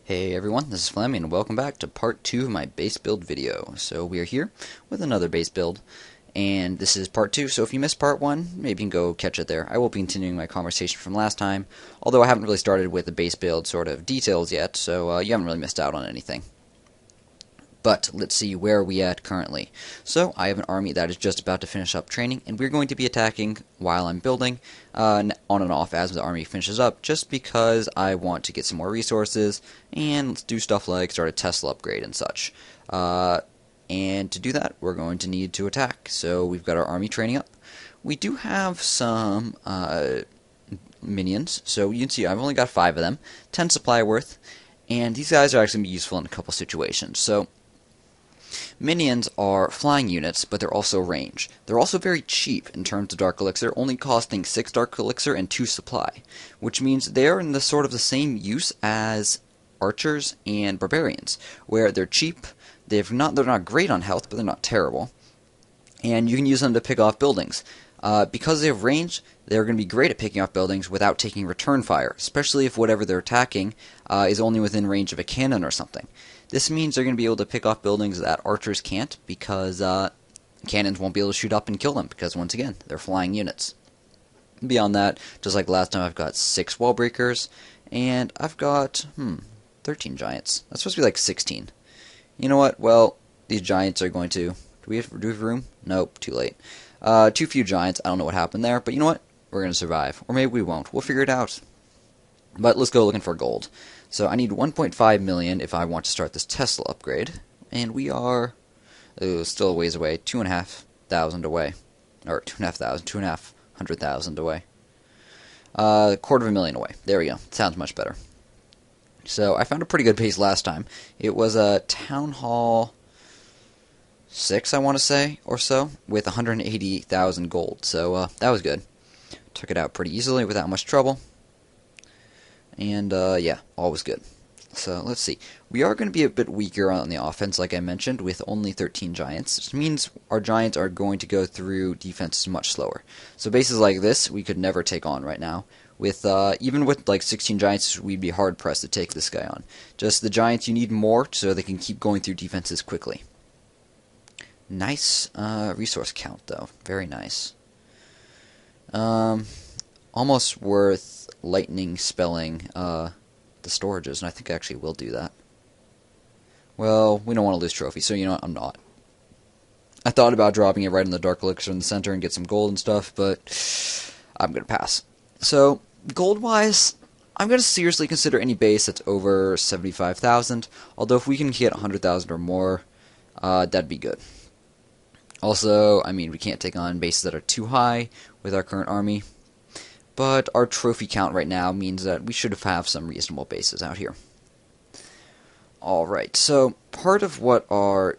Hey everyone, this is Flammy and welcome back to part 2 of my base build video. So we are here with another base build, and this is part 2, so if you missed part 1, maybe you can go catch it there. I will be continuing my conversation from last time, although I haven't really started with the base build sort of details yet, so you haven't really missed out on anything. But let's see, where are we at currently? So I have an army that is just about to finish up training, and we're going to be attacking while I'm building, on and off as the army finishes up, just because I want to get some more resources, and let's do stuff like start a Tesla upgrade and such. And to do that, we're going to need to attack. So we've got our army training up. We do have some minions, so you can see I've only got 5 of them, 10 supply worth, and these guys are actually going to be useful in a couple situations. So Minions are flying units, but they're also range. They're also very cheap in terms of Dark Elixir, only costing 6 Dark Elixir and 2 supply, which means they're in the sort of the same use as archers and barbarians, where they're cheap, they're not great on health, but they're not terrible, and you can use them to pick off buildings. Because they have range, they're going to be great at picking off buildings without taking return fire, especially if whatever they're attacking is only within range of a cannon or something. This means they're going to be able to pick off buildings that archers can't, because cannons won't be able to shoot up and kill them, because once again, they're flying units. Beyond that, just like last time, I've got 6 wall breakers, and I've got 13 giants. That's supposed to be like 16. You know what? Well, these giants are going to... Do we have room? Nope, too late. Too few giants. I don't know what happened there, but you know what? We're going to survive. Or maybe we won't. We'll figure it out. But let's go looking for gold. So I need 1.5 million if I want to start this Tesla upgrade. And we are still a ways away. 2,500 away. Or 2,500, 2,500,000 away. $250,000 away. There we go. Sounds much better. So I found a pretty good base last time. It was a Town Hall 6, I want to say, or so, with 180,000 gold. So that was good. Took it out pretty easily without much trouble. And yeah, all was good. So let's see. We are going to be a bit weaker on the offense, like I mentioned, with only 13 giants. Which means our giants are going to go through defenses much slower. So bases like this, we could never take on right now. With even with like 16 giants, we'd be hard pressed to take this guy on. Just the giants, you need more so they can keep going through defenses quickly. Nice resource count, though. Very nice. Almost worth lightning spelling the storages, and I think I actually will do that. Well, we don't want to lose trophies, so you know what, I'm not. I thought about dropping it right in the Dark Elixir in the center and get some gold and stuff, but I'm going to pass. So, gold-wise, I'm going to seriously consider any base that's over 75,000, although if we can get 100,000 or more, that'd be good. Also, I mean, we can't take on bases that are too high with our current army, but our trophy count right now means that we should have some reasonable bases out here. Alright, so part of what our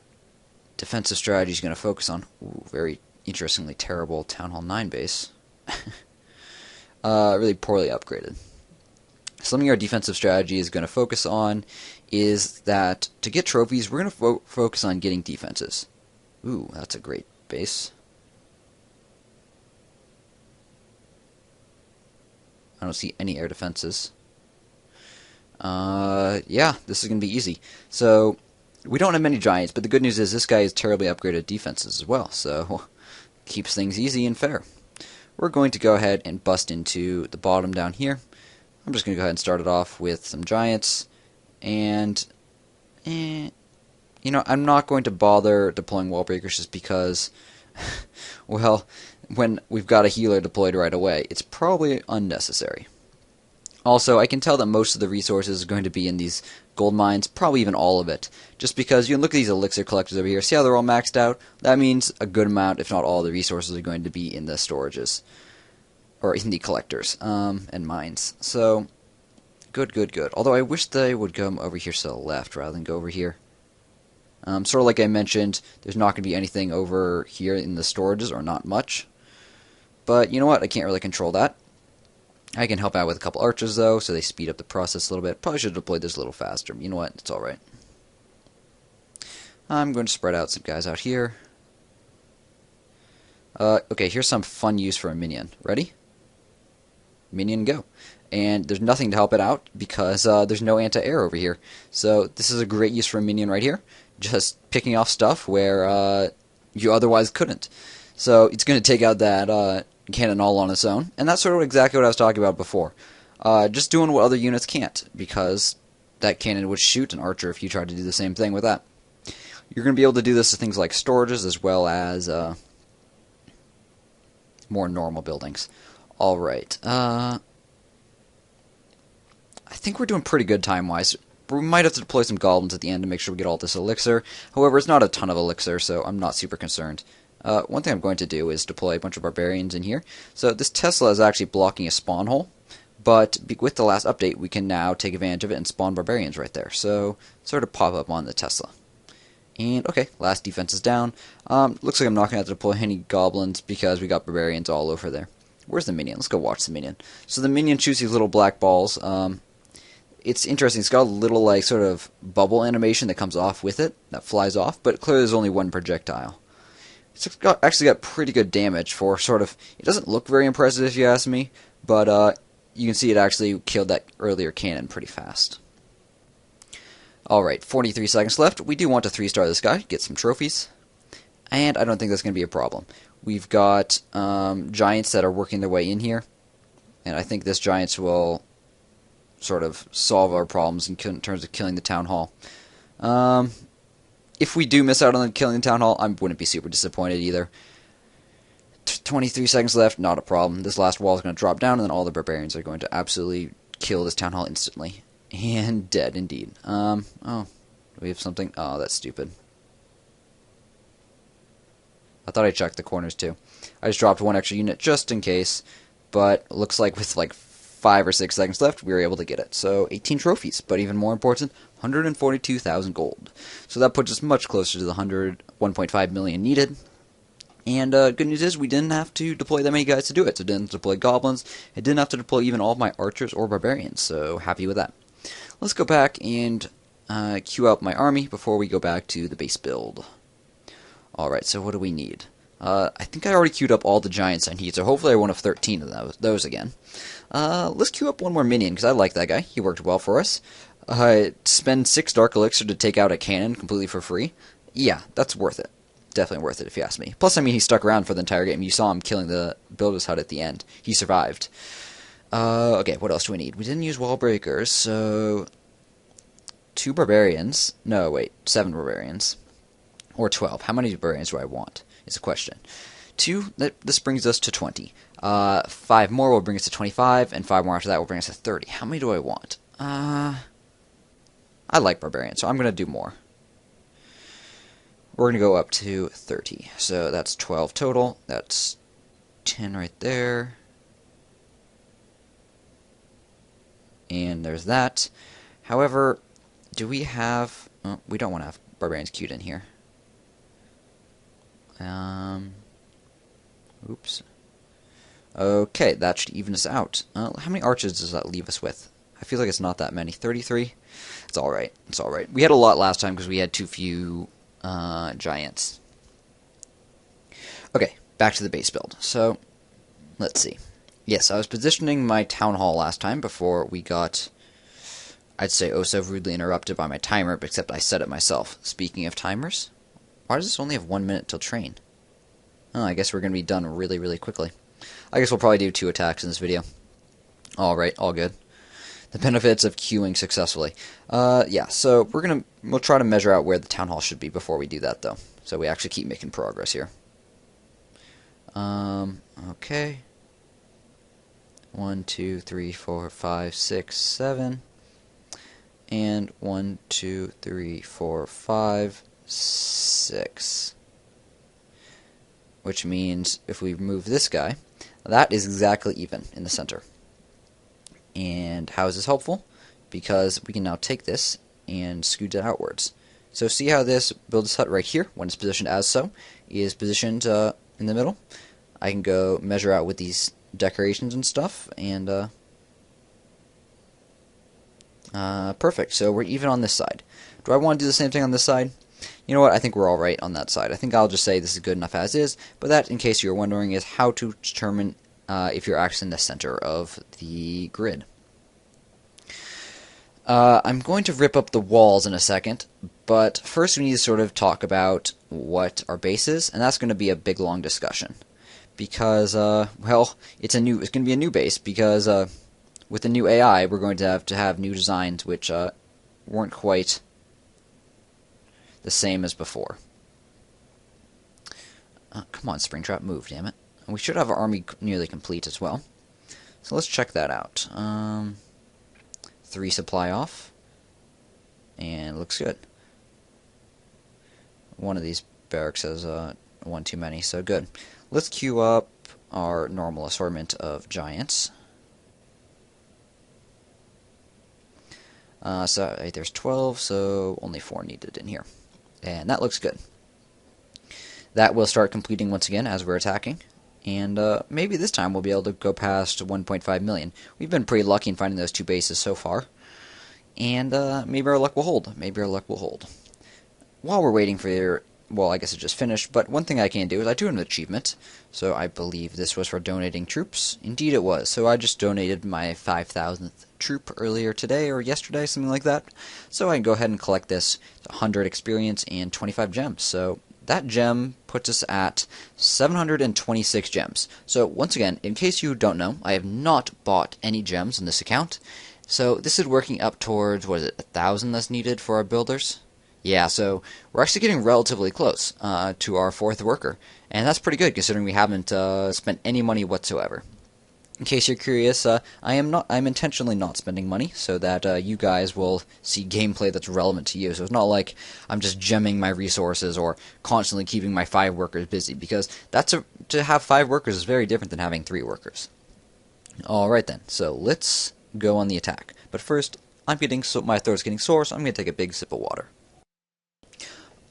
defensive strategy is going to focus on, very interestingly terrible Town Hall 9 base, really poorly upgraded. Something our defensive strategy is going to focus on is that to get trophies, we're going to focus on getting defenses. Ooh, that's a great base. I don't see any air defenses. Yeah, this is going to be easy. So, we don't have many giants, but the good news is this guy is terribly upgraded defenses as well, so keeps things easy and fair. We're going to go ahead and bust into the bottom down here. I'm just going to go ahead and start it off with some giants, and you know, I'm not going to bother deploying wall breakers just because, well, when we've got a healer deployed right away, it's probably unnecessary. Also, I can tell that most of the resources are going to be in these gold mines, probably even all of it, just because you can look at these elixir collectors over here, see how they're all maxed out? That means a good amount, if not all, the resources are going to be in the storages, or in the collectors, and mines. So, good, good, good. Although I wish they would come over here to the left rather than go over here. Sort of like I mentioned, there's not going to be anything over here in the storages, or not much. But you know what, I can't really control that. I can help out with a couple archers, though, so they speed up the process a little bit. Probably should have deployed this a little faster. You know what, it's alright. I'm going to spread out some guys out here. Okay, here's some fun use for a minion. Ready? Minion, go. and there's nothing to help it out because there's no anti-air over here. So this is a great use for a minion right here, just picking off stuff where you otherwise couldn't. So it's going to take out that cannon all on its own, and that's sort of exactly what I was talking about before. Just doing what other units can't, because that cannon would shoot an archer if you tried to do the same thing with that. You're going to be able to do this to things like storages as well as more normal buildings. Alright, I think we're doing pretty good time-wise. We might have to deploy some goblins at the end to make sure we get all this elixir. However, it's not a ton of elixir, so I'm not super concerned. One thing I'm going to do is deploy a bunch of barbarians in here. So this Tesla is actually blocking a spawn hole, but with the last update, we can now take advantage of it and spawn barbarians right there. So sort of pop up on the Tesla. And okay, last defense is down. Looks like I'm not going to have to deploy any goblins because we got barbarians all over there. Where's the minion? Let's go watch the minion. So the minion shoots these little black balls. It's interesting. It's got a little like sort of bubble animation that comes off with it, that flies off, but clearly there's only one projectile. It's actually got pretty good damage for sort of... It doesn't look very impressive if you ask me, but you can see it actually killed that earlier cannon pretty fast. Alright, 43 seconds left. We do want to 3-star this guy, get some trophies, and I don't think that's going to be a problem. We've got giants that are working their way in here, and I think this giants will sort of solve our problems in terms of killing the town hall. If we do miss out on killing the town hall, I wouldn't be super disappointed either. 23 seconds left, not a problem. This last wall is going to drop down, and then all the barbarians are going to absolutely kill this town hall instantly. And dead, indeed. Oh, do we have something? Oh, that's stupid. I thought I checked the corners, too. I just dropped one extra unit just in case, but looks like with like 5 or 6 seconds left, we were able to get it. So 18 trophies, but even more important, 142,000 gold. So that puts us much closer to the 1.5 million needed. And good news is we didn't have to deploy that many guys to do it. So it didn't deploy goblins. It didn't have to deploy even all of my archers or barbarians. So happy with that. Let's go back and queue up my army before we go back to the base build. Alright, so what do we need? I think I already queued up all the giants I need, so hopefully I won't have 13 of those again. Let's queue up one more minion, because I like that guy. He worked well for us. Spend 6 dark elixir to take out a cannon completely for free. Yeah, that's worth it. Definitely worth it if you ask me. Plus, I mean, he stuck around for the entire game. You saw him killing the builder's hut at the end. He survived. Okay, what else do we need? We didn't use wall breakers, so 2 barbarians. No, wait, 7 barbarians. Or 12. How many barbarians do I want? Is a question. 2, this brings us to 20. 5 more will bring us to 25, and 5 more after that will bring us to 30. How many do I want? I like barbarians, so I'm going to do more. We're going to go up to 30. So that's 12 total. That's 10 right there. And there's that. However, do we have... Oh, we don't want to have barbarians queued in here. Oops. Okay, that should even us out. How many archers does that leave us with? I feel like it's not that many. 33? It's alright. It's alright. We had a lot last time because we had too few giants. Okay, back to the base build. So, let's see. Yes, I was positioning my town hall last time before we got, I'd say, oh so rudely interrupted by my timer, but except I set it myself. Speaking of timers, why does this only have 1 minute till train? Oh, I guess we're going to be done really, really quickly. I guess we'll probably do 2 attacks in this video. Alright, all good. The benefits of queuing successfully. Yeah, so we'll try to measure out where the town hall should be before we do that, though. So we actually keep making progress here. Okay. 1, 2, 3, 4, 5, 6, 7. And 1, 2, 3, 4, 5, 6. Which means if we move this guy, that is exactly even in the center. And how is this helpful? Because we can now take this and scoot it outwards. So see how this builder's hut right here, when it's positioned as so, is positioned in the middle? I can go measure out with these decorations and stuff, and perfect. So we're even on this side. Do I want to do the same thing on this side? You know what, I think we're alright on that side. I think I'll just say this is good enough as is, but that, in case you're wondering, is how to determine if you're actually in the center of the grid. I'm going to rip up the walls in a second, but first we need to sort of talk about what our base is, and that's going to be a big long discussion. Because, well, it's going to be a new base, because with the new AI, we're going to have new designs which weren't quite the same as before. Come on, Springtrap, move, damn it. And we should have our army nearly complete as well. So let's check that out. 3 supply off. And it looks good. One of these barracks has one too many, so good. Let's queue up our normal assortment of giants. So there's 12, so only 4 needed in here. And that looks good. That will start completing once again as we're attacking. And maybe this time we'll be able to go past 1.5 million. We've been pretty lucky in finding those 2 bases so far. And maybe our luck will hold. Maybe our luck will hold. While we're waiting for well, I guess it just finished, but one thing I can do is I do an achievement. So I believe this was for donating troops. Indeed it was. So I just donated my 5,000th troop earlier today or yesterday, something like that. So I can go ahead and collect this 100 experience and 25 gems. So that gem puts us at 726 gems. So once again, in case you don't know, I have not bought any gems in this account. So this is working up towards, what is it, 1,000 that's needed for our builders? Yeah, so we're actually getting relatively close to our 4th worker. And that's pretty good considering we haven't spent any money whatsoever. In case you're curious, I'm intentionally not spending money so that you guys will see gameplay that's relevant to you. So it's not like I'm just gemming my resources or constantly keeping my 5 workers busy, because to have 5 workers is very different than having 3 workers. Alright then, so let's go on the attack. But first, my throat's getting sore, so I'm going to take a big sip of water.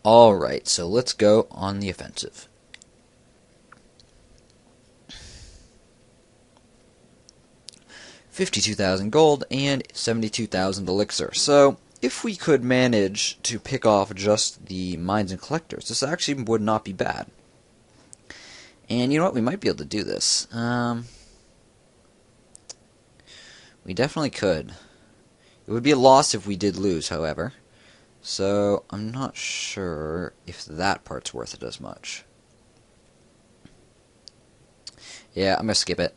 Alright, so let's go on the offensive. $52,000 gold and 72,000 elixir. So if we could manage to pick off just the mines and collectors, this actually would not be bad. And you know what? We might be able to do this. We definitely could. It would be a loss if we did lose, however. So I'm not sure if that part's worth it as much. Yeah, I'm going to skip it.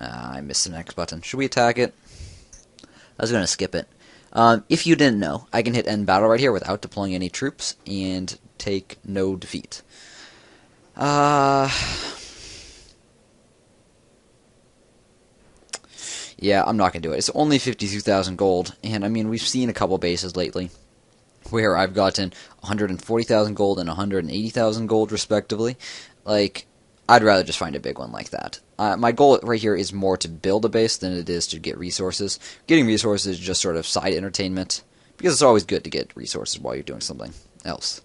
I missed the next button. Should we attack it? I was going to skip it. If you didn't know, I can hit end battle right here without deploying any troops and take no defeat. Yeah, I'm not going to do it. It's only 52,000 gold, and I mean, we've seen a couple bases lately where I've gotten 140,000 gold and 180,000 gold respectively. Like, I'd rather just find a big one like that. My goal right here is more to build a base than it is to get resources. Getting resources is just sort of side entertainment, because it's always good to get resources while you're doing something else.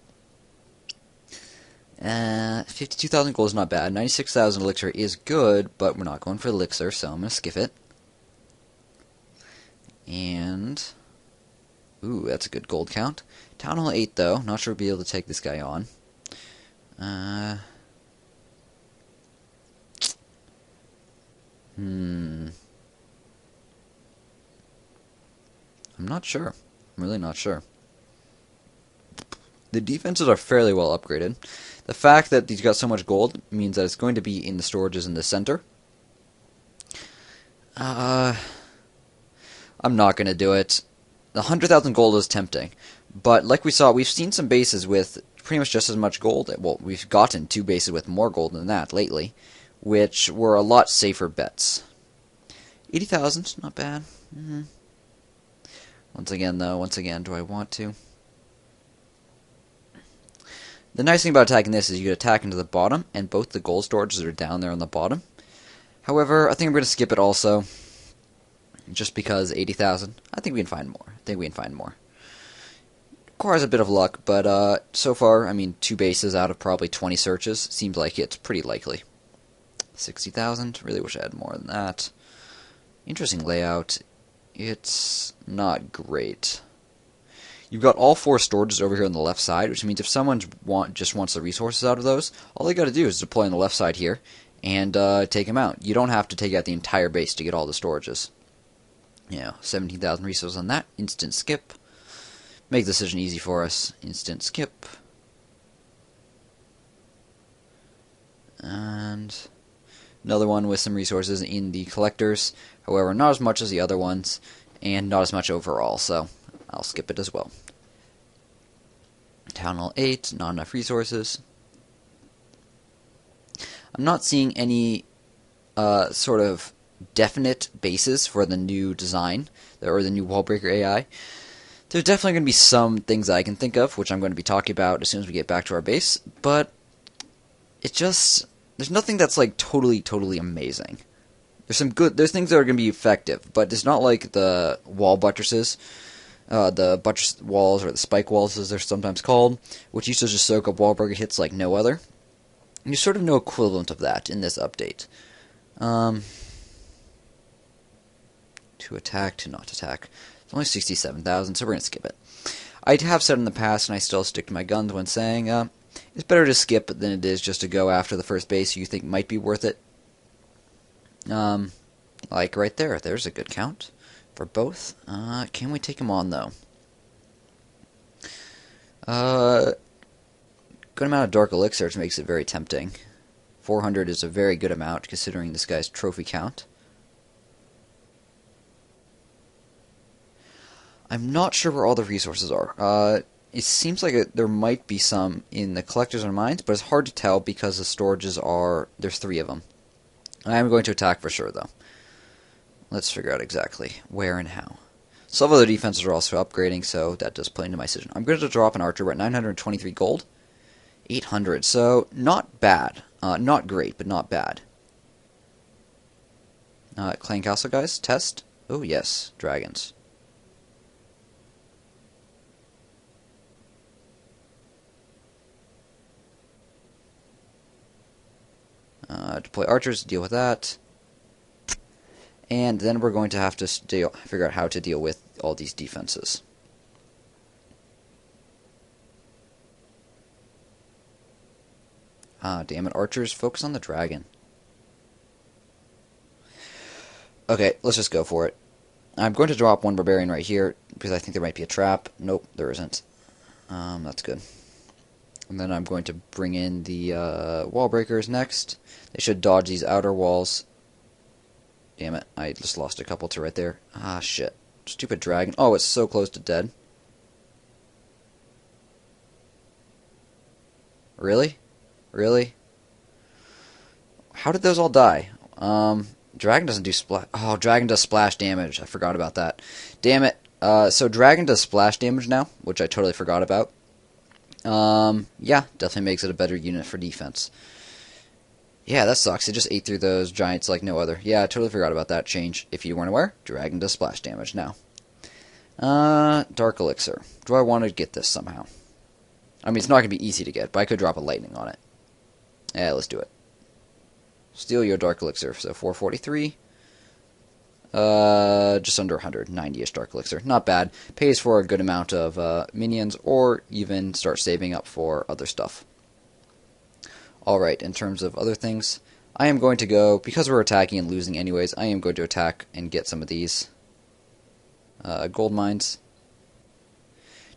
52,000 gold is not bad. 96,000 elixir is good, but we're not going for elixir, so I'm going to skip it. And ooh, that's a good gold count. Town Hall 8, though. Not sure we'll be able to take this guy on. I'm not sure. I'm really not sure. The defenses are fairly well upgraded. The fact that he's got so much gold means that it's going to be in the storages in the center. I'm not going to do it. The 100,000 gold is tempting, but like we saw, we've seen some bases with pretty much just as much gold. Well, we've gotten 2 bases with more gold than that lately, which were a lot safer bets. 80,000, not bad. Once again, though, do I want to? The nice thing about attacking this is you can attack into the bottom, and both the gold storages are down there on the bottom. However, I think I'm going to skip it also, just because 80,000. I think we can find more. Requires a bit of luck, but so far, I mean, 2 bases out of probably 20 searches seems like it's pretty likely. 60,000. Really wish I had more than that. Interesting layout. It's not great. You've got all 4 storages over here on the left side, which means if someone just wants the resources out of those, all they got to do is deploy on the left side here and take them out. You don't have to take out the entire base to get all the storages. 17,000 resources on that. Instant skip. Make the decision easy for us. Instant skip. And another one with some resources in the collectors. However, not as much as the other ones, and not as much overall, so I'll skip it as well. Town Hall 8, not enough resources. I'm not seeing any sort of definite basis for the new design, or the new Wallbreaker AI. There's definitely going to be some things I can think of, which I'm going to be talking about as soon as we get back to our base, but there's nothing that's like totally amazing. There's things that are going to be effective, but it's not like the wall buttresses, the buttress walls, or the spike walls as they're sometimes called, which used to just soak up Wallbreaker hits like no other. And there's sort of no equivalent of that in this update. To attack, to not attack. It's only 67,000, so we're going to skip it. I have said in the past, and I still stick to my guns when saying, it's better to skip than it is just to go after the first base you think might be worth it. Like right there, there's a good count for both. Can we take them on, though? Good amount of Dark Elixir, which makes it very tempting. 400 is a very good amount, considering this guy's trophy count. I'm not sure where all the resources are. It seems like there might be some in the collectors and mines, but it's hard to tell because the storages there's 3 of them. I am going to attack for sure, though. Let's figure out exactly where and how. Some other defenses are also upgrading, so that does play into my decision. I'm going to drop an archer. We're at 923 gold. 800, so not bad. Not great, but not bad. Clan Castle, guys, test. Oh, yes, dragons. Deploy archers to deal with that. And then we're going to have to figure out how to deal with all these defenses. Damn it, archers, focus on the dragon. Okay, let's just go for it. I'm going to drop one barbarian right here, because I think there might be a trap. Nope, there isn't. That's good. And then I'm going to bring in the wall breakers next. They should dodge these outer walls. Damn it, I just lost a couple to right there. Ah, shit. Stupid dragon. Oh, it's so close to dead. Really? Really? How did those all die? Dragon doesn't do splash. Oh, dragon does splash damage. I forgot about that. Damn it. So dragon does splash damage now, which I totally forgot about. Yeah, definitely makes it a better unit for defense. Yeah, that sucks. It just ate through those giants like no other. Yeah, I totally forgot about that change. If you weren't aware, dragon does splash damage now. Dark Elixir. Do I want to get this somehow? I mean, it's not going to be easy to get, but I could drop a lightning on it. Yeah, let's do it. Steal your Dark Elixir. So 443. Just under 100. 90-ish Dark Elixir. Not bad. Pays for a good amount of minions, or even start saving up for other stuff. Alright, in terms of other things, I am going to go, because we're attacking and losing anyways, I am going to attack and get some of these gold mines.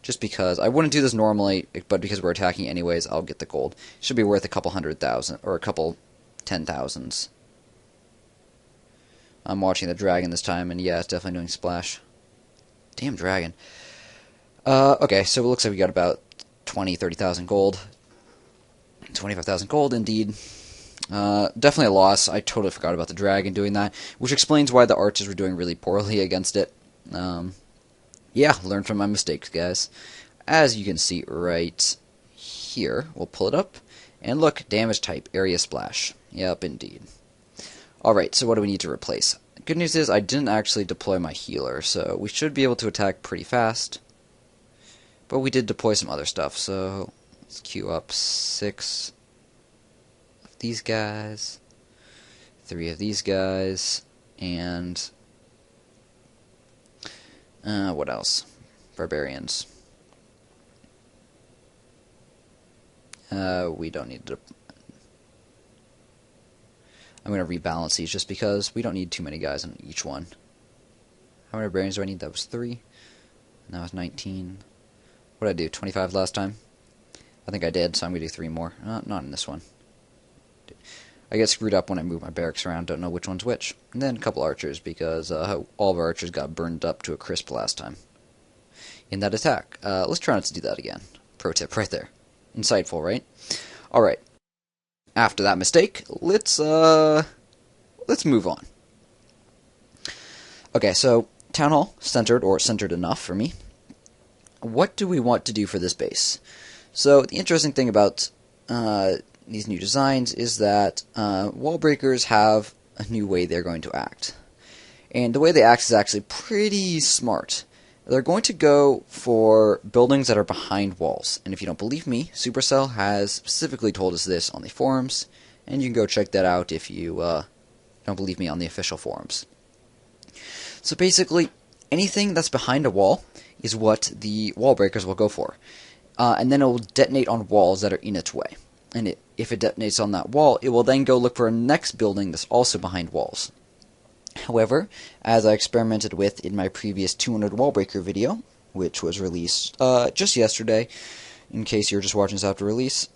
Just because, I wouldn't do this normally, but because we're attacking anyways, I'll get the gold. It should be worth a couple 100,000, or a couple 10,000s. I'm watching the dragon this time, and yeah, it's definitely doing splash. Damn dragon. Okay, so it looks like we got about 30,000 gold. 25,000 gold, indeed. Definitely a loss. I totally forgot about the dragon doing that, which explains why the archers were doing really poorly against it. Yeah, learn from my mistakes, guys. As you can see right here, we'll pull it up, and look, damage type, area splash. Yep, indeed. Alright, so what do we need to replace? Good news is I didn't actually deploy my healer, so we should be able to attack pretty fast. But we did deploy some other stuff, so let's queue up 6 of these guys, 3 of these guys, and what else? Barbarians. We don't need to. I'm going to rebalance these just because we don't need too many guys on each one. How many bearings do I need? That was 3. And that was 19. What did I do? 25 last time? I think I did, so I'm going to do 3 more. Not in this one. I get screwed up when I move my barracks around, don't know which one's which. And then a couple archers, because all of our archers got burned up to a crisp last time in that attack. Let's try not to do that again. Pro tip right there. Insightful, right? Alright. After that mistake, let's move on. Okay, so Town Hall, centered, or centered enough for me. What do we want to do for this base? So, the interesting thing about these new designs is that wall breakers have a new way they're going to act. And the way they act is actually pretty smart. They're going to go for buildings that are behind walls. And if you don't believe me, Supercell has specifically told us this on the forums, and you can go check that out if you don't believe me on the official forums. So basically, anything that's behind a wall is what the wall breakers will go for. And then it will detonate on walls that are in its way. And if it detonates on that wall, it will then go look for a next building that's also behind walls. However, as I experimented with in my previous 200 wall breaker video, which was released just yesterday, in case you're just watching this after release,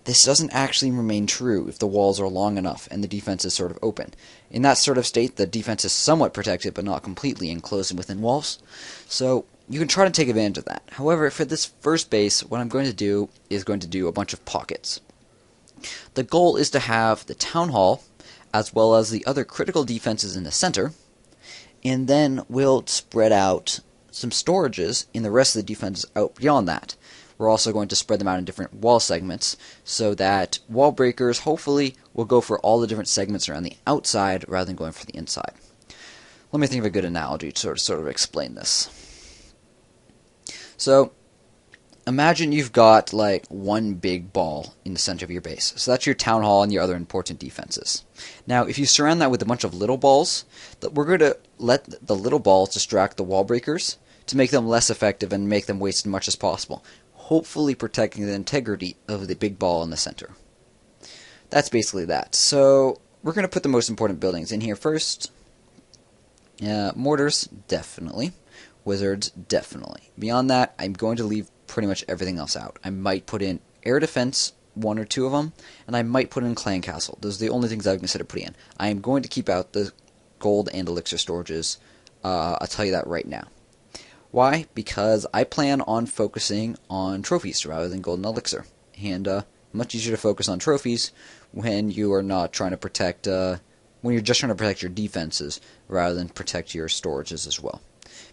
this doesn't actually remain true if the walls are long enough and the defense is sort of open. In that sort of state, the defense is somewhat protected, but not completely enclosed within walls. So you can try to take advantage of that. However, for this first base, what I'm going to do is going to do a bunch of pockets. The goal is to have the Town Hall, as well as the other critical defenses in the center, and then we'll spread out some storages in the rest of the defenses out beyond that. We're also going to spread them out in different wall segments, so that wall breakers hopefully will go for all the different segments around the outside rather than going for the inside. Let me think of a good analogy to sort of explain this. So, imagine you've got like one big ball in the center of your base. So that's your Town Hall and your other important defenses. Now, if you surround that with a bunch of little balls, we're going to let the little balls distract the wall breakers to make them less effective and make them waste as much as possible, hopefully protecting the integrity of the big ball in the center. That's basically that. So we're going to put the most important buildings in here first. Mortars, definitely. Wizards, definitely. Beyond that, I'm going to leave pretty much everything else out. I might put in air defense, 1 or 2 of them, and I might put in clan castle. Those are the only things I would consider putting in. I am going to keep out the gold and elixir storages. I'll tell you that right now. Why? Because I plan on focusing on trophies rather than gold and elixir. And much easier to focus on trophies when you are not trying to protect, when you're just trying to protect your defenses rather than protect your storages as well.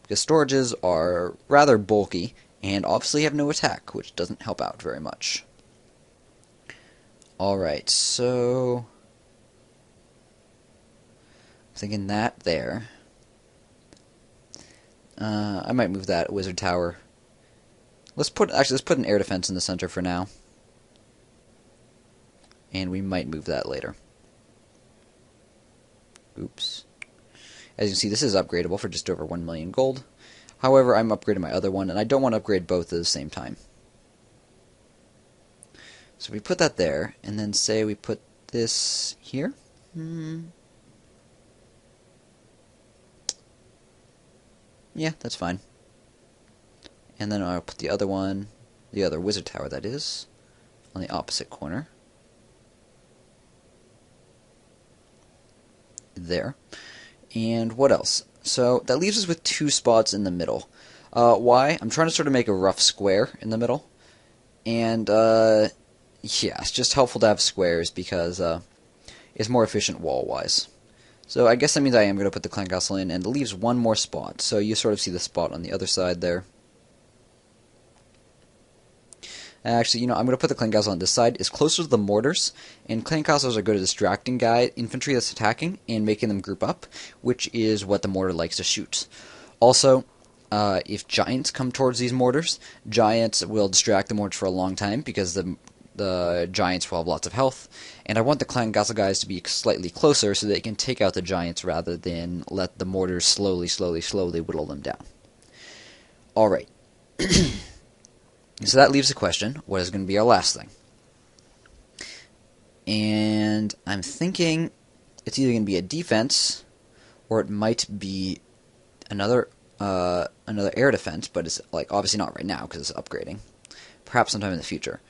Because storages are rather bulky and obviously have no attack, which doesn't help out very much. Alright, so I'm thinking that there. I might move that wizard tower. Let's put an air defense in the center for now. And we might move that later. Oops. As you can see, this is upgradable for just over 1 million gold. However, I'm upgrading my other one, and I don't want to upgrade both at the same time. So we put that there, and then say we put this here. Yeah, that's fine. And then I'll put the other one, the other wizard tower that is, on the opposite corner. There. And what else? So that leaves us with 2 spots in the middle. Why? I'm trying to sort of make a rough square in the middle. And, yeah, it's just helpful to have squares because it's more efficient wall-wise. So I guess that means I am going to put the clan castle in, and it leaves 1 more spot. So you sort of see the spot on the other side there. Actually, I'm going to put the clan castle on this side. It's closer to the mortars, and clan castles are good at distracting infantry that's attacking and making them group up, which is what the mortar likes to shoot. Also, if giants come towards these mortars, giants will distract the mortars for a long time because the giants will have lots of health, and I want the clan castle guys to be slightly closer so they can take out the giants rather than let the mortars slowly whittle them down. Alright. So that leaves the question, what is going to be our last thing? And I'm thinking it's either going to be a defense, or it might be another air defense, but it's like obviously not right now because it's upgrading. Perhaps sometime in the future.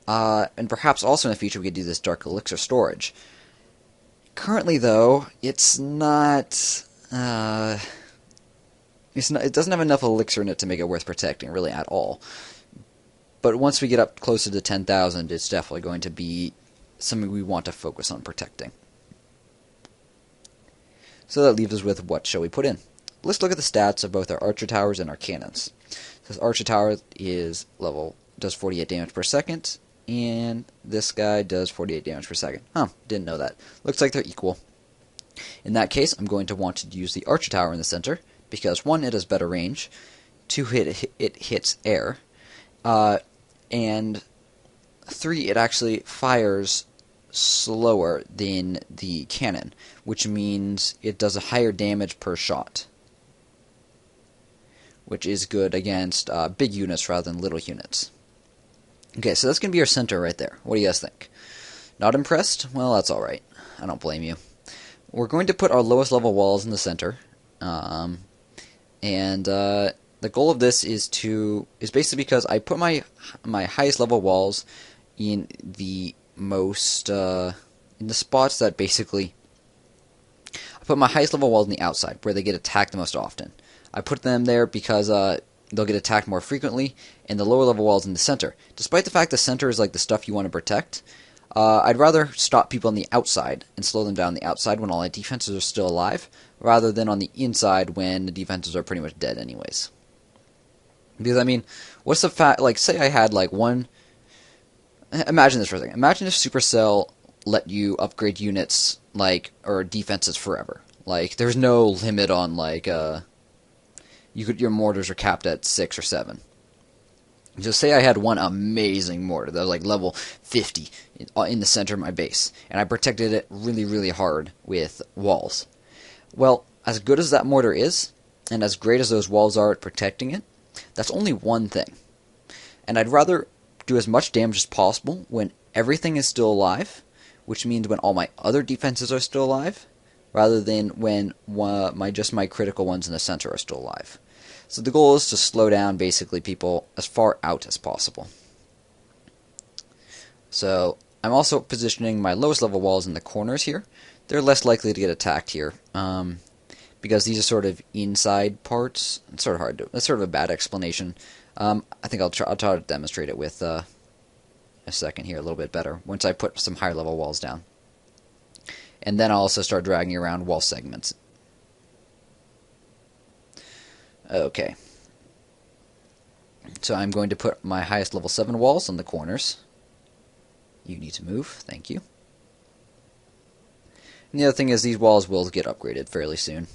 And perhaps also in the future we could do this dark elixir storage. Currently, though, it's not. It doesn't have enough elixir in it to make it worth protecting, really, at all. But once we get up closer to 10,000, it's definitely going to be something we want to focus on protecting. So that leaves us with what shall we put in? Let's look at the stats of both our archer towers and our cannons. This archer tower does 48 damage per second, and this guy does 48 damage per second. Didn't know that. Looks like they're equal. In that case, I'm going to want to use the archer tower in the center, because 1, it has better range, 2, it hits air, and 3, it actually fires slower than the cannon, which means it does a higher damage per shot, which is good against big units rather than little units. Okay, so that's going to be our center right there. What do you guys think? Not impressed? Well, that's alright. I don't blame you. We're going to put our lowest level walls in the center, and the goal of this is basically because I put my highest level walls in the most in the spots that basically I put my highest level walls on the outside where they get attacked the most often. I put them there because they'll get attacked more frequently, and the lower level walls in the center. Despite the fact the center is like the stuff you want to protect, I'd rather stop people on the outside and slow them down on the outside when all my defenses are still alive, rather than on the inside when the defenses are pretty much dead anyways. Because, I mean, what's the fact, like, say I had, like, one... Imagine this for a second. Imagine if Supercell let you upgrade units, like, or defenses forever. Like, there's no limit on, like, your mortars are capped at 6 or 7. Just say I had one amazing mortar that was, like, level 50 in the center of my base, and I protected it really, really hard with walls. Well, as good as that mortar is, and as great as those walls are at protecting it, that's only one thing. And I'd rather do as much damage as possible when everything is still alive, which means when all my other defenses are still alive, rather than when my critical ones in the center are still alive. So the goal is to slow down basically people as far out as possible. So I'm also positioning my lowest level walls in the corners here. They're less likely to get attacked here. Because these are sort of inside parts. It's sort of hard to... That's sort of a bad explanation. I think I'll try to demonstrate it with a second here a little bit better, once I put some higher level walls down. And then I'll also start dragging around wall segments. Okay. So I'm going to put my highest level 7 walls on the corners. You need to move, thank you. And the other thing is these walls will get upgraded fairly soon.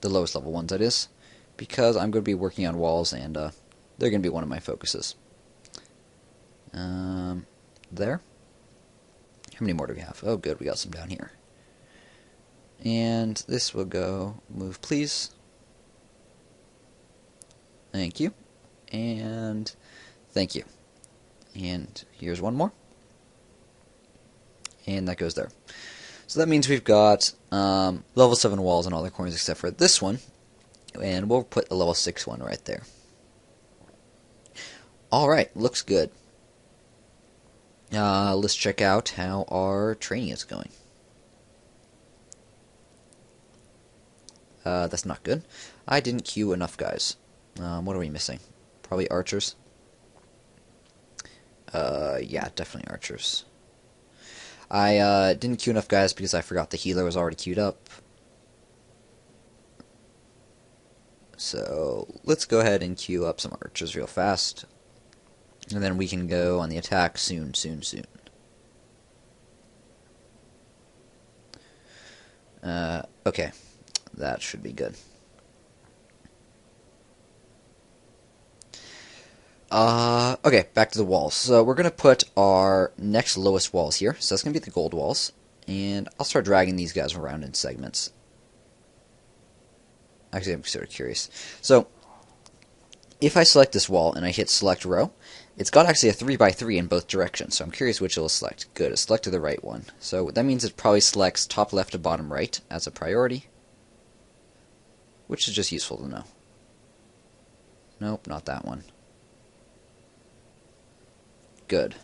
The lowest level ones, that is, because I'm going to be working on walls, and they're going to be one of my focuses. There. How many more do we have? Oh, good, we got some down here. And this will go, move please. Thank you. And thank you. And here's one more. And that goes there. So that means we've got level 7 walls in all the corners except for this one. And we'll put a level 6 one right there. Alright, looks good. Let's check out how our training is going. That's not good. I didn't queue enough guys. What are we missing? Probably archers. Yeah, definitely archers. I didn't queue enough guys because I forgot the healer was already queued up. So let's go ahead and queue up some archers real fast. And then we can go on the attack soon. Okay. That should be good. Okay, back to the walls. So we're going to put our next lowest walls here. So that's going to be the gold walls. And I'll start dragging these guys around in segments. Actually, I'm sort of curious. So, if I select this wall and I hit select row, it's got actually a 3x3 in both directions. So I'm curious which it'll select. Good, it selected the right one. So that means it probably selects top left to bottom right as a priority. which is just useful to know. Nope, not that one. Good.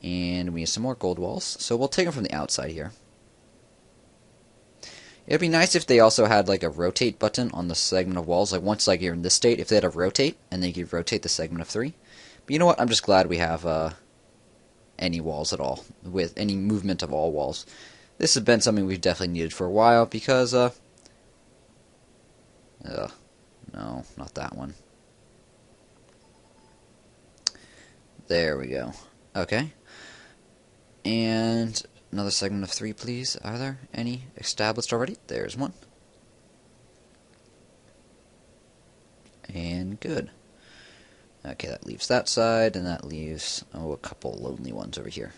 And we need some more gold walls, so we'll take them from the outside here. It'd be nice if they also had like a rotate button on the segment of walls. Like once like you're in this state, if they had a rotate, and then you could rotate the segment of 3. But you know what? I'm just glad we have any walls at all, with any movement of all walls. This has been something we've definitely needed for a while because no, not that one. There we go. Okay. And another segment of 3, please. Are there any established already? There's one. And good. Okay, that leaves that side, and that leaves, a couple lonely ones over here.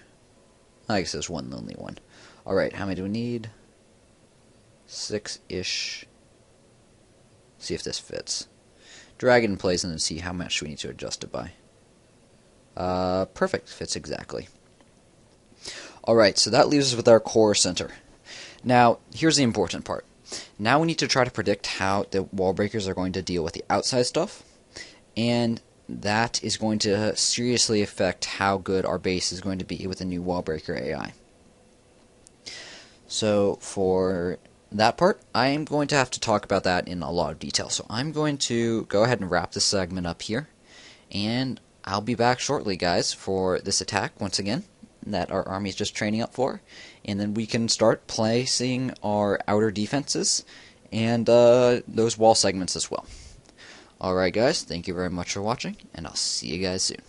I guess there's one lonely one. Alright, how many do we need? 6-ish. See if this fits. Drag it in place and then see how much we need to adjust it by. Perfect. Fits exactly. Alright, so that leaves us with our core center. Now, here's the important part. Now we need to try to predict how the wall breakers are going to deal with the outside stuff, and that is going to seriously affect how good our base is going to be with the new wall breaker AI. So for that part, I am going to have to talk about that in a lot of detail. So I'm going to go ahead and wrap this segment up here, and I'll be back shortly, guys, for this attack once again that our army is just training up for, and then we can start placing our outer defenses and those wall segments as well. Alright guys, thank you very much for watching, and I'll see you guys soon.